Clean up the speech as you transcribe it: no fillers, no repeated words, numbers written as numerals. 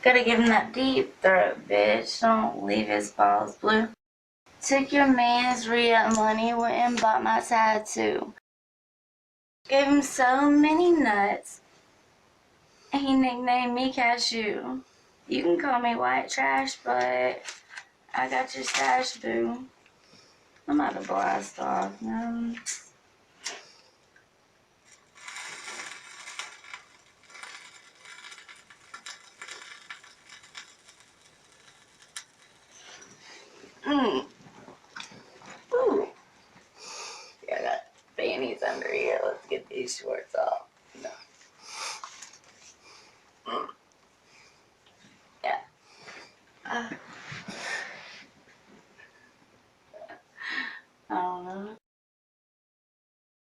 Gotta give him that deep throat, bitch. Don't leave his balls blue. Took your man's re-up money, went and bought my tattoo. Gave him so many nuts, he nicknamed me Cashew. You can call me white trash, but I got your stash, boo. I'm about to blast off, man. Ooh. Yeah, I got fannies under here. Let's get these shorts.